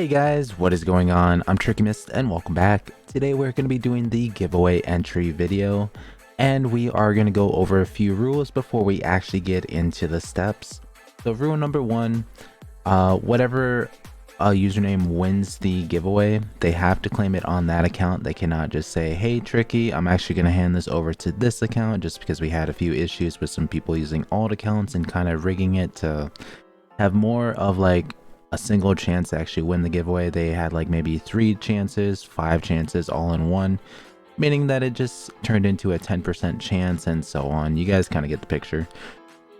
Hey guys, what is going on? I'm TrickyMist and welcome back. Today we're going to be doing the giveaway entry video and we are going to go over a few rules before we actually get into the steps. So rule number one, whatever username wins the giveaway, they have to claim it on that account. They cannot just say, hey Tricky, I'm actually going to hand this over to this account, just because we had a few issues with some people using alt accounts and kind of rigging it to have more of like a single chance to actually win the giveaway. They had like maybe 3 chances, 5 chances all in one, meaning that it just turned into a 10% chance and so on. You guys kind of get the picture.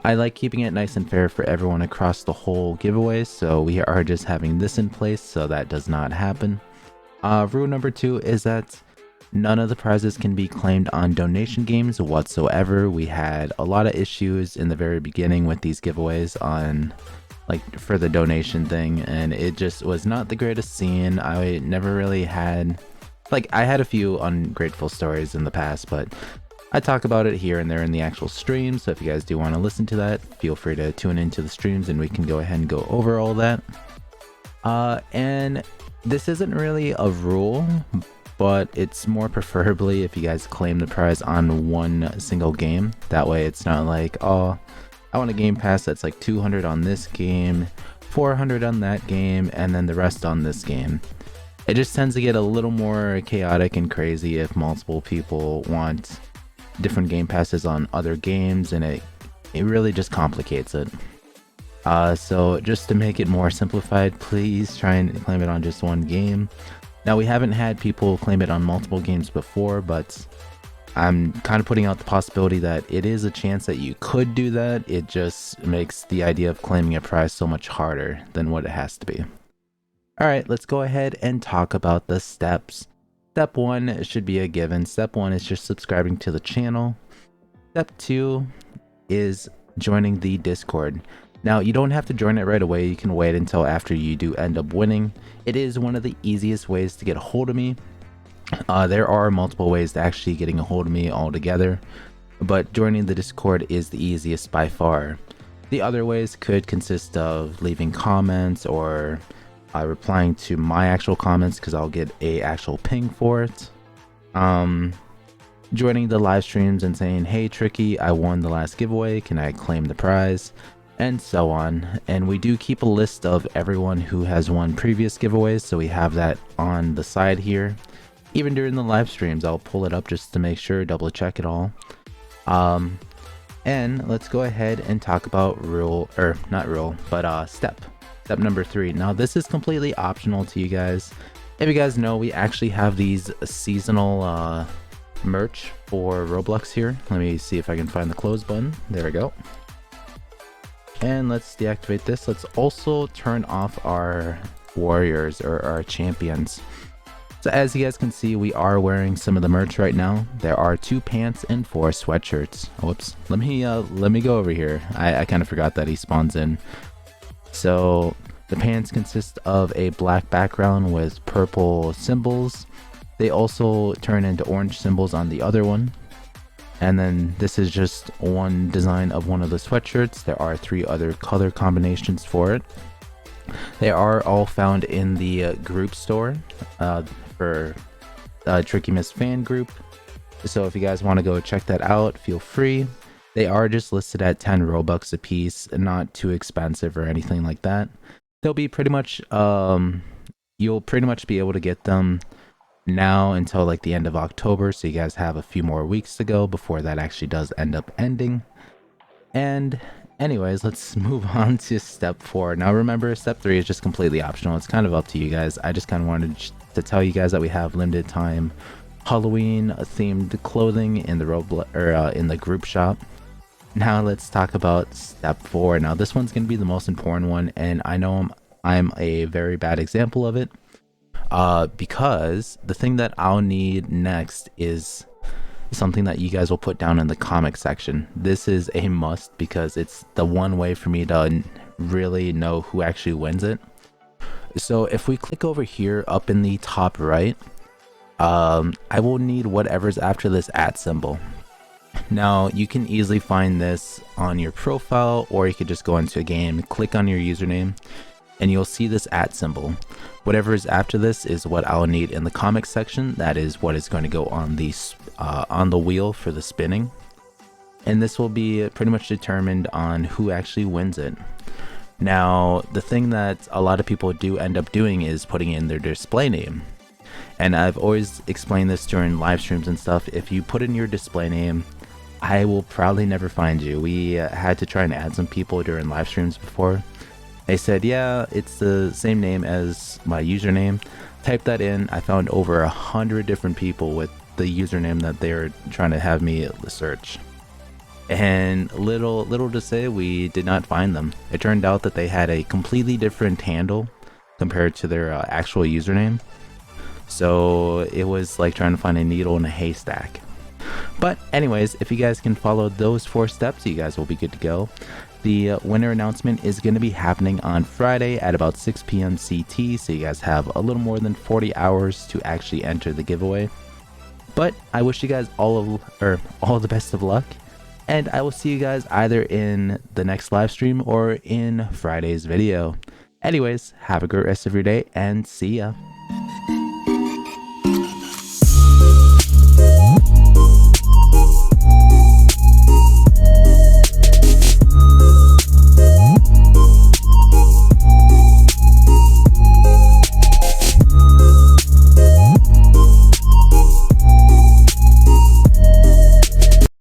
I like keeping it nice and fair for everyone across the whole giveaway, so we are just having this in place so that does not happen. Rule number 2 is that none of the prizes can be claimed on donation games whatsoever. We had a lot of issues in the very beginning with these giveaways on like for the donation thing, and it just was not the greatest scene. I never really had, like, I had a few ungrateful stories in the past, but I talk about it here and there in the actual stream, so if you guys do want to listen to that, feel free to tune into the streams and we can go ahead and go over all that. And this isn't really a rule, but it's more preferably if you guys claim the prize on one single game. That way it's not like, oh, I want a game pass that's like 200 on this game, 400 on that game, and then the rest on this game. It just tends to get a little more chaotic and crazy if multiple people want different game passes on other games, and it really just complicates it. So just to make it more simplified, please try and claim it on just one game. Now, we haven't had people claim it on multiple games before, but I'm kind of putting out the possibility that it is a chance that you could do that. It just makes the idea of claiming a prize so much harder than what it has to be. Alright, let's go ahead and talk about the steps. Step 1 should be a given. Step 1 is just subscribing to the channel. Step 2 is joining the Discord. Now, you don't have to join it right away. You can wait until after you do end up winning. It is one of the easiest ways to get a hold of me. There are multiple ways to actually getting a hold of me altogether, but joining the Discord is the easiest by far. The other ways could consist of leaving comments or replying to my actual comments, because I'll get a actual ping for it. Joining the live streams and saying, hey Tricky, I won the last giveaway, can I claim the prize? And so on. And we do keep a list of everyone who has won previous giveaways, so we have that on the side here. Even during the live streams, I'll pull it up just to make sure, double check it all. And let's go ahead and talk about step number 3. Now, this is completely optional to you guys. If you guys know, we actually have these seasonal merch for Roblox here. Let me see if I can find the close button. There we go. And let's deactivate this. Let's also turn off our warriors or our champions. So as you guys can see, we are wearing some of the merch right now. There are 2 pants and 4 sweatshirts. Whoops. Let me go over here. I kind of forgot that he spawns in. So the pants consist of a black background with purple symbols. They also turn into orange symbols on the other one. And then this is just one design of one of the sweatshirts. There are 3 other color combinations for it. They are all found in the group store for TrickyMist fan group. So if you guys want to go check that out, feel free. They are just listed at 10 Robux a piece, not too expensive or anything like that. They'll be pretty much, you'll pretty much be able to get them now until like the end of October. So you guys have a few more weeks to go before that actually does end up ending. And anyways, let's move on to step 4. Now remember, step 3 is just completely optional. It's kind of up to you guys. I just kind of wanted to tell you guys that we have limited time Halloween themed clothing in the in the group shop. Now let's talk about step 4. Now this one's going to be the most important one, and I know I'm a very bad example of it, because the thing that I'll need next is something that you guys will put down in the comment section. This is a must because it's the one way for me to really know who actually wins it. So if we click over here up in the top right, I will need whatever's after this @ symbol. Now you can easily find this on your profile, or you could just go into a game, click on your username, and you'll see this @ symbol. Whatever is after this is what I'll need in the comic section. That is what is going to go on the wheel for the spinning. And this will be pretty much determined on who actually wins it. Now, the thing that a lot of people do end up doing is putting in their display name. And I've always explained this during live streams and stuff. If you put in your display name, I will probably never find you. We had to try and add some people during live streams before. They said, yeah, it's the same name as my username. Type that in. I found over 100 different people with the username that they were trying to have me search. And little to say, we did not find them. It turned out that they had a completely different handle compared to their actual username. So it was like trying to find a needle in a haystack. But anyways, if you guys can follow those 4 steps, you guys will be good to go. The winner announcement is going to be happening on Friday at about 6 p.m. CT, so you guys have a little more than 40 hours to actually enter the giveaway. But I wish you guys all the best of luck, and I will see you guys either in the next live stream or in Friday's video. Anyways, have a great rest of your day, and see ya.